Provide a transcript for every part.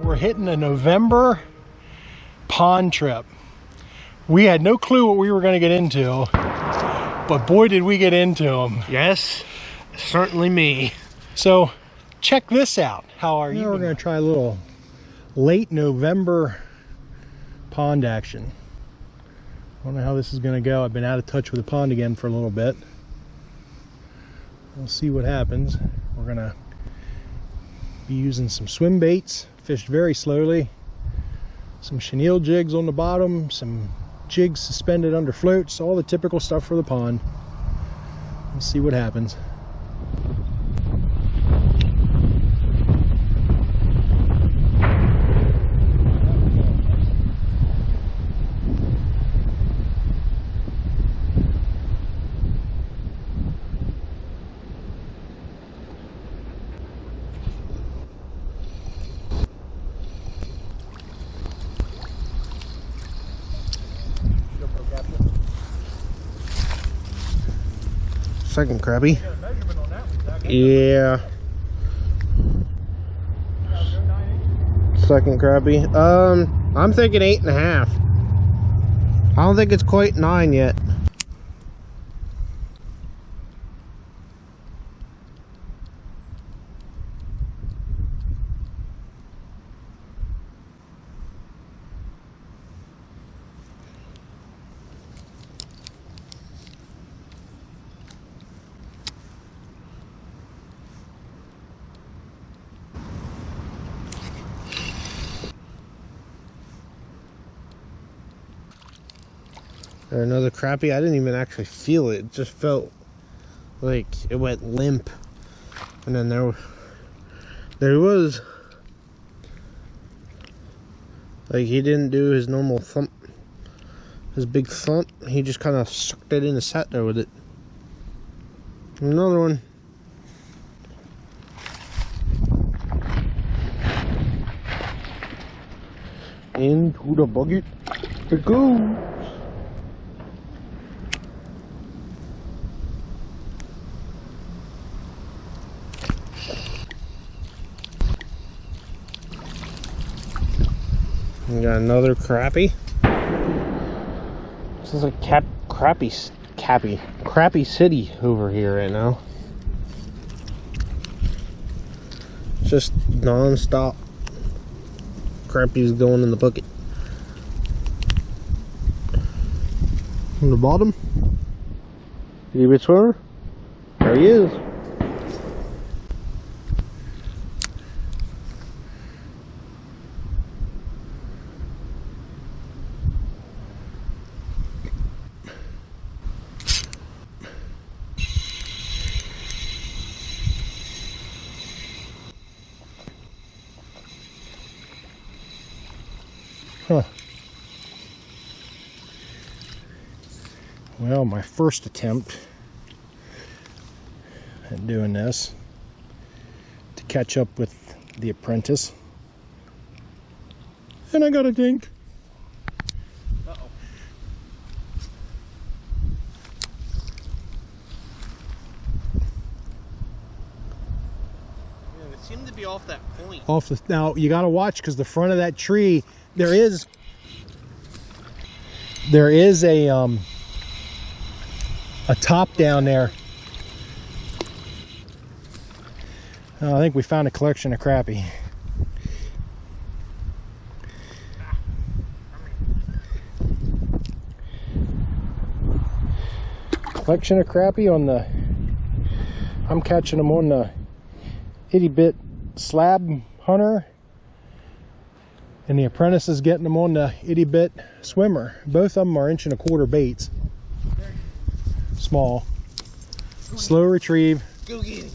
we're hitting a November pond trip. We had no clue what we were going to get into, but boy did we get into them. Yes, certainly me. So check this out. How are you? Now we're going to try a little late November pond action. I don't know how this is going to go. I've been out of touch with the pond again for a little bit. We'll see what happens. We're going to be using some swim baits, fished very slowly. Some chenille jigs on the bottom, some jigs suspended under floats, all the typical stuff for the pond. We'll see what happens. Second crappie. Yeah. Second crappie. I'm thinking 8.5. I don't think it's quite 9 yet. Another crappie. I didn't even actually feel it. It just felt like it went limp. And then there was, like, he didn't do his normal thump, his big thump. He just kind of sucked it in and sat there with it. Another one. Into the bucket it goes. We got another crappie. This is like crappie city over here right now. Just non-stop crappies going in the bucket. From the bottom, you bit swimmer. There he is. Huh. Well, my first attempt at doing this to catch up with the apprentice, and I got a dink. Uh-oh. Yeah, it seemed to be off that point. Off the, now you got to watch, because the front of that tree, there is a top down there. I think we found a collection of crappie. Collection of crappie on the, I'm catching them on the itty bit slab hunter, and the apprentice is getting them on the itty bit swimmer. Both of them are 1.25" baits. Small. Slow retrieve. Go get him.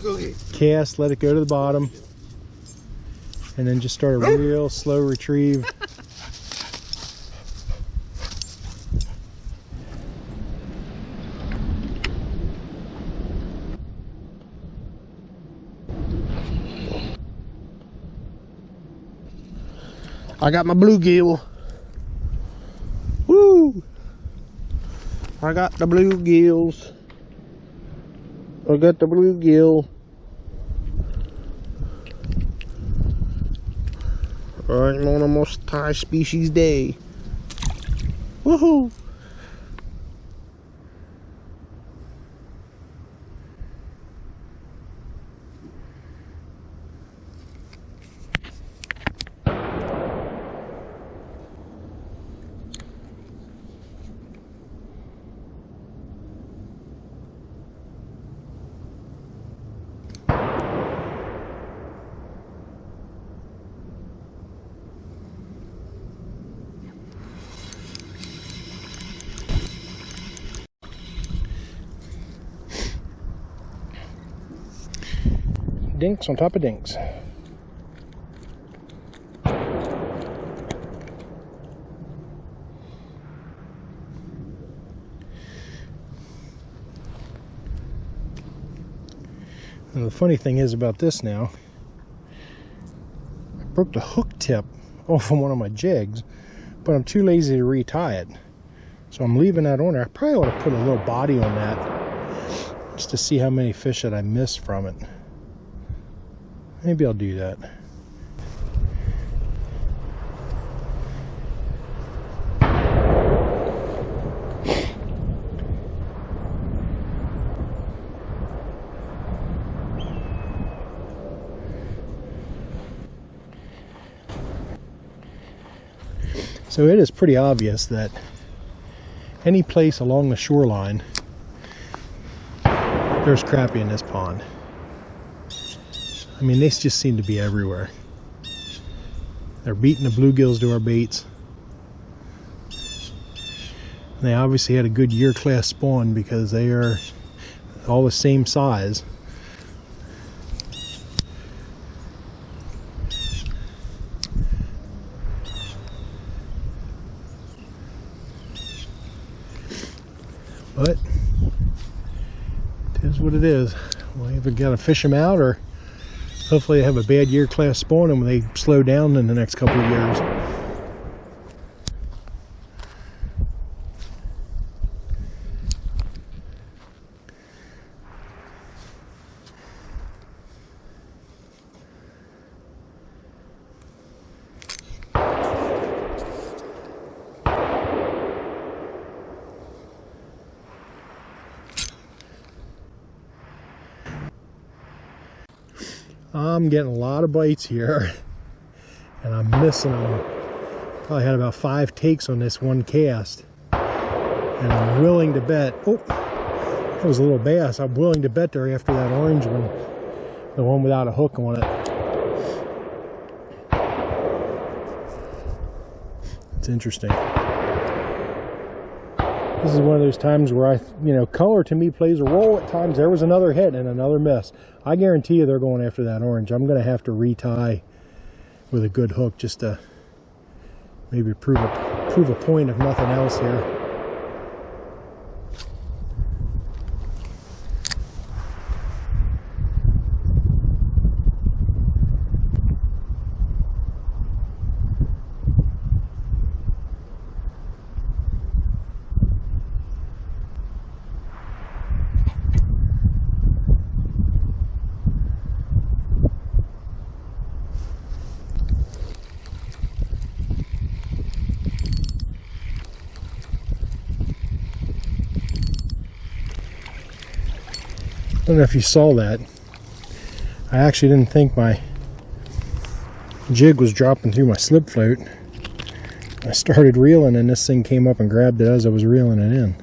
Go get him. Cast, let it go to the bottom, and then just start a real slow retrieve. I got my bluegill. Woo! I got the bluegills. I got the bluegill. I'm on a multi-species day. Woohoo! Dinks on top of dinks. And the funny thing is about this now, I broke the hook tip off of one of my jigs, but I'm too lazy to retie it. So I'm leaving that on there. I probably ought to put a little body on that just to see how many fish that I missed from it. Maybe I'll do that. So it is pretty obvious that any place along the shoreline, there's crappie in this pond. I mean, they just seem to be everywhere. They're beating the bluegills to our baits. And they obviously had a good year class spawn because they are all the same size. But it is what it is. We either got to fish them out, or hopefully they have a bad year class spawn and when they slow down in the next couple of years. I'm getting a lot of bites here and I'm missing them. Probably had about 5 takes on this one cast, and I'm willing to bet, oh, that was a little bass. I'm willing to bet there after that orange one, the one without a hook on it. It's interesting. This is one of those times where color to me plays a role at times. There was another hit and another miss. I guarantee you they're going after that orange. I'm going to have to retie with a good hook just to maybe prove a point if nothing else here. I don't know if you saw that. I actually didn't think my jig was dropping through my slip float. I started reeling and this thing came up and grabbed it as I was reeling it in.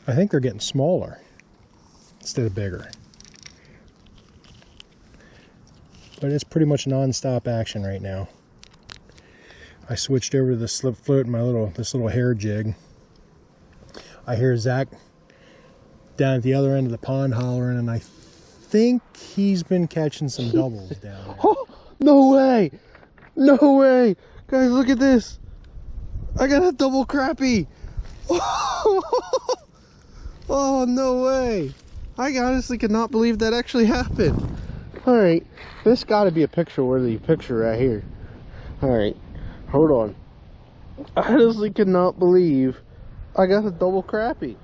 I think they're getting smaller instead of bigger. But it's pretty much non-stop action right now. I switched over to the slip float and this little hair jig. I hear Zach down at the other end of the pond hollering, and I think he's been catching some doubles down there. Oh, no way! No way! Guys, look at this! I got a double crappie! Oh, no way! I honestly cannot believe that actually happened. Alright, this gotta be a picture-worthy picture right here. Alright, hold on. I honestly cannot believe I got a double crappie.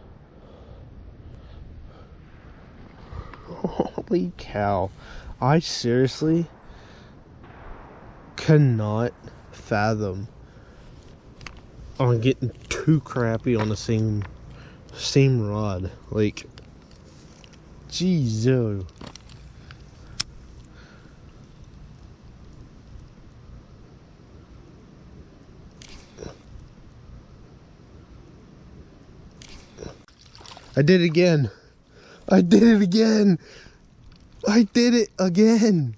Holy cow. I seriously cannot fathom on getting two crappie on the same rod. Like, jeez. I did it again. I did it again. I did it again.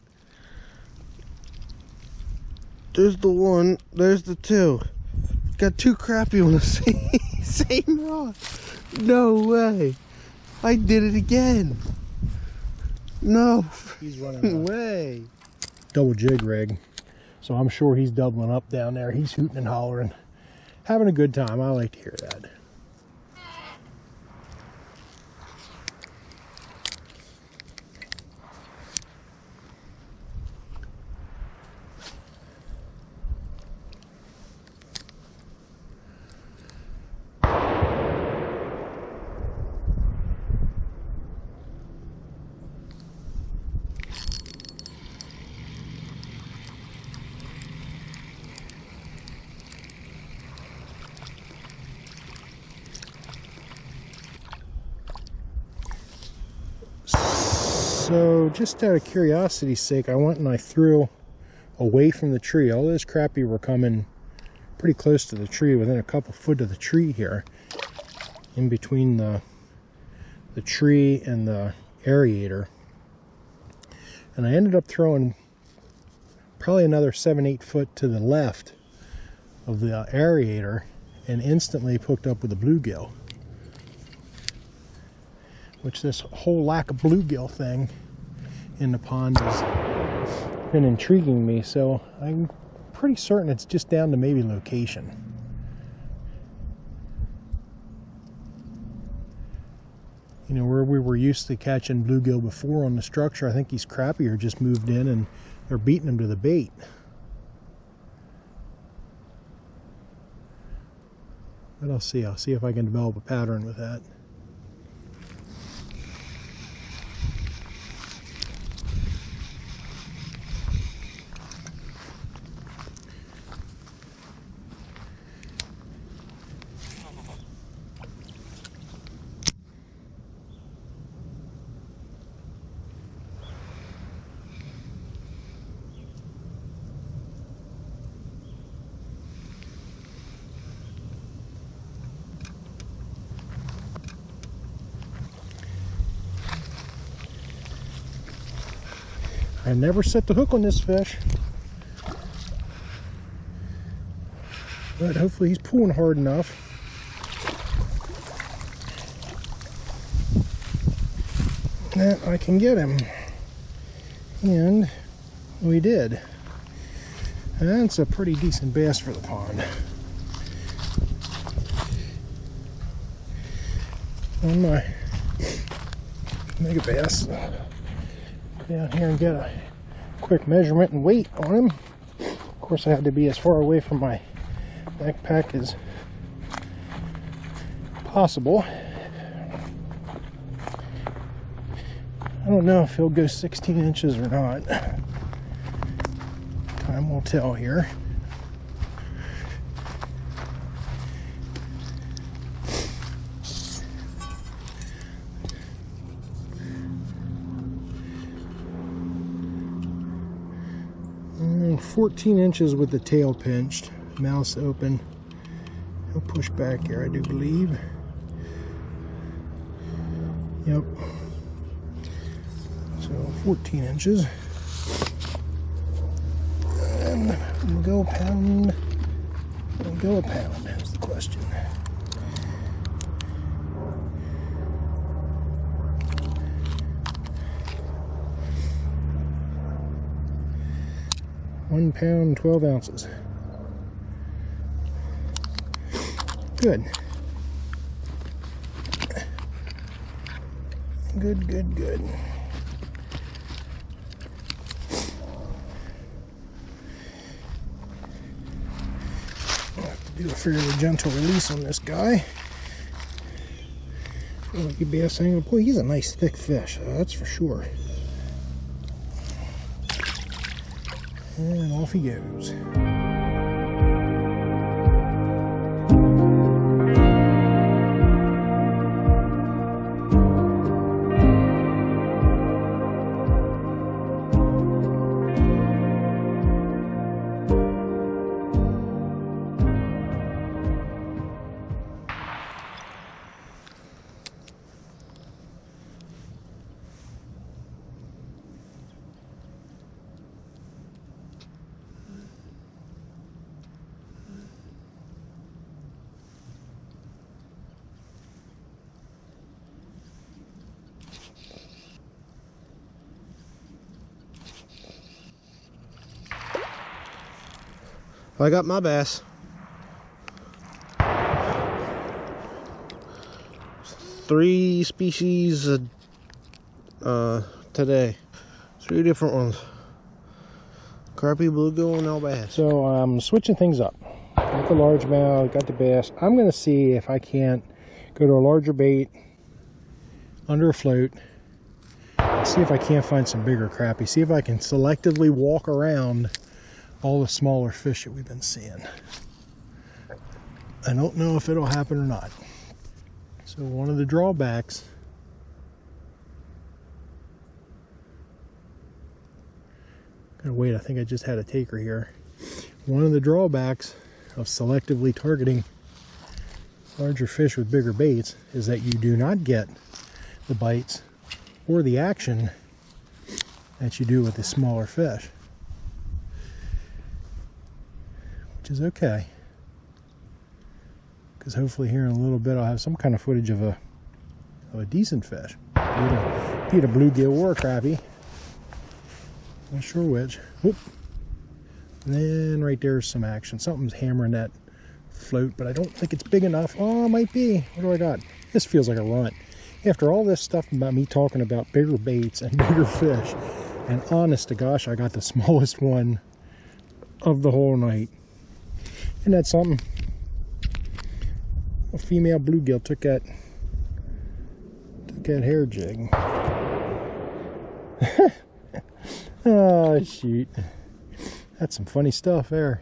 There's the one. There's the two. Got two crappie on the same rod. No way. I did it again. No He's running way. double jig rig, so I'm sure he's doubling up down there. He's hooting and hollering, having a good time. I like to hear that. So just out of curiosity's sake, I went and I threw away from the tree. All those crappie were coming pretty close to the tree, within a couple foot of the tree here, in between the tree and the aerator. And I ended up throwing probably another 7-8 foot to the left of the aerator and instantly hooked up with a bluegill. Which this whole lack of bluegill thing in the pond has been intriguing me, so I'm pretty certain it's just down to maybe location. You know, where we were used to catching bluegill before on the structure, I think these crappie are just moved in and they're beating them to the bait. But I'll see if I can develop a pattern with that. I never set the hook on this fish, but hopefully he's pulling hard enough. That I can get him. And we did. That's a pretty decent bass for the pond. On my mega bass. Down here and get a quick measurement and weight on him. Of course, I had to be as far away from my backpack as possible. I don't know if he'll go 16 inches or not. Time will tell here. And 14 inches with the tail pinched, mouth open. He'll push back here, I do believe. Yep. So 14 inches. And we'll go a pound. We'll go a pound, is the question. £1 12 ounces. Good. Good, good, good. I'll have to do a fairly gentle release on this guy. Like a bass angler. Boy, he's a nice thick fish, that's for sure. And off he goes. I got my bass. 3 species today. 3 different ones. Crappie, bluegill, and bass. So I'm switching things up. Got the largemouth, got the bass. I'm going to see if I can't go to a larger bait under a float. See if I can't find some bigger crappie. See if I can selectively walk around all the smaller fish that we've been seeing. I don't know if it'll happen or not. So one of the drawbacks wait, I think I just had a taker here. One of the drawbacks of selectively targeting larger fish with bigger baits is that you do not get the bites or the action that you do with the smaller fish. Which is okay, because hopefully here in a little bit I'll have some kind of footage of a decent fish. Be it a bluegill or a crappie. Not sure which. Whoop. And then right there's some action. Something's hammering that float, but I don't think it's big enough. Oh, it might be. What do I got? This feels like a runt. After all this stuff about me talking about bigger baits and bigger fish, and honest to gosh, I got the smallest one of the whole night. Isn't that something? A female bluegill took that hair jig. Oh shoot. That's some funny stuff there.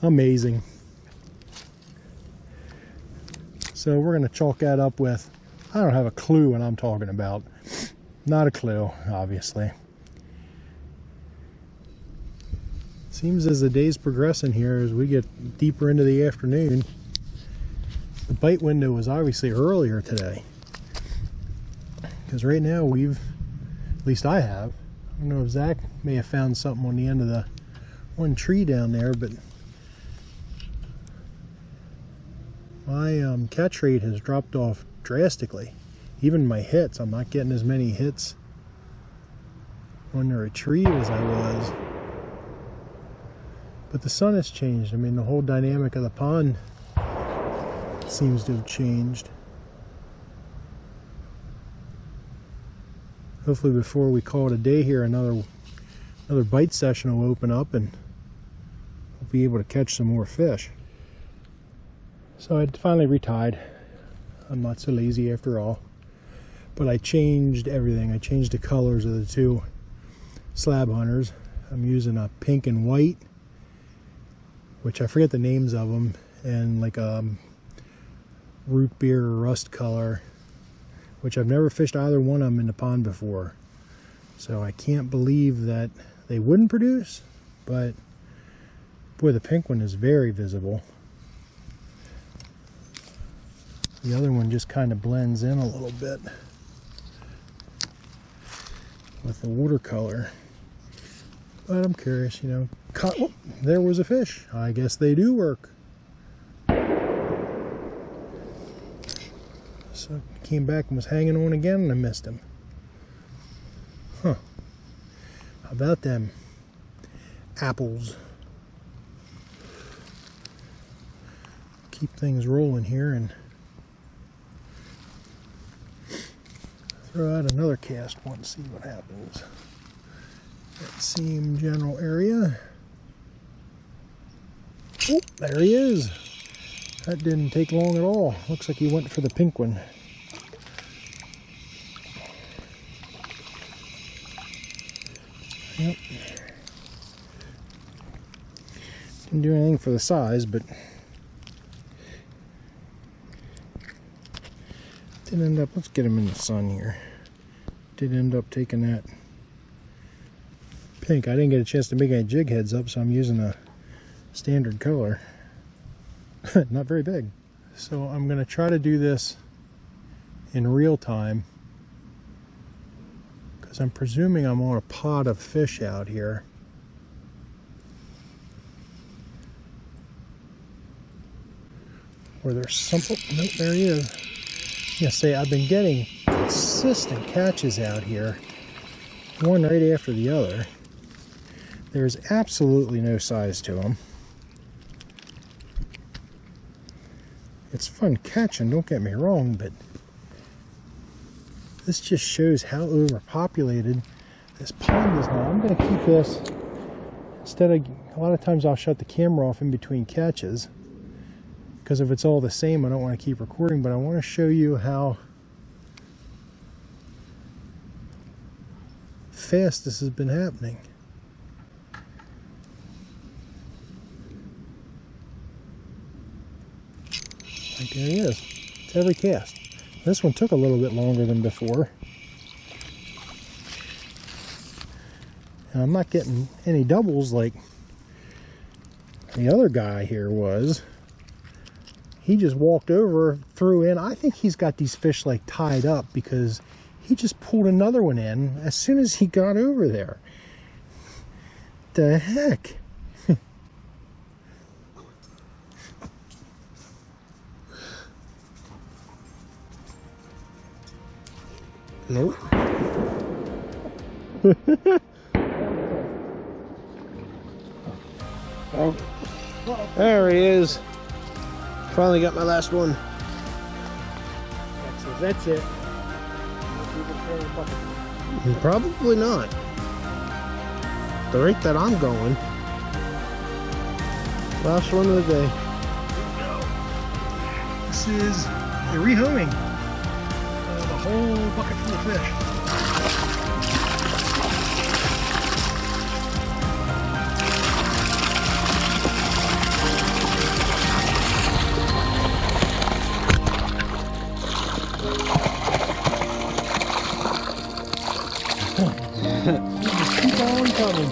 Amazing. So we're going to chalk that up with, I don't have a clue what I'm talking about. Not a clue, obviously. Seems as the day's progressing here, as we get deeper into the afternoon, the bite window was obviously earlier today. Because right now we've, at least I have, I don't know if Zach may have found something on the end of the one tree down there, but my catch rate has dropped off drastically. Even my hits, I'm not getting as many hits on the retrieve as I was. But the sun has changed. I mean, the whole dynamic of the pond seems to have changed. Hopefully before we call it a day here, another bite session will open up and we'll be able to catch some more fish. So I finally retied. I'm not so lazy after all. But I changed everything. I changed the colors of the 2 slab hunters. I'm using a pink and white, which I forget the names of them, and like a root beer or rust color, which I've never fished either one of them in the pond before. So I can't believe that they wouldn't produce, but boy, the pink one is very visible. The other one just kind of blends in a little bit with the watercolor. But I'm curious, you know. Oh, there was a fish. I guess they do work. So came back and was hanging on again, and I missed him. Huh. How about them apples? Keep things rolling here and throw out another cast once, see what happens. That same general area. Oh, there he is. That didn't take long at all. Looks like he went for the pink one. Yep. Didn't do anything for the size, but did end up, let's get him in the sun here. Did end up taking that pink. I didn't get a chance to make any jig heads up, so I'm using a standard color. Not very big. So I'm going to try to do this in real time, because I'm presuming I'm on a pod of fish out here. Or there's something. Nope, there he is. Yeah, say I've been getting consistent catches out here, one right after the other. There's absolutely no size to them. It's fun catching, don't get me wrong, but this just shows how overpopulated this pond is now. I'm going to keep this, instead of, a lot of times I'll shut the camera off in between catches, because if it's all the same I don't want to keep recording, but I want to show you how fast this has been happening. Right there he is. It's every cast. This one took a little bit longer than before. And I'm not getting any doubles like the other guy here was. He just walked over, threw in. I think he's got these fish like tied up, because he just pulled another one in as soon as he got over there. The heck? Nope. There he is. Finally got my last one. That's it. Probably not. The rate that I'm going. Last one of the day. This is the rehoming of a whole bucket full of fish. Just keep on coming.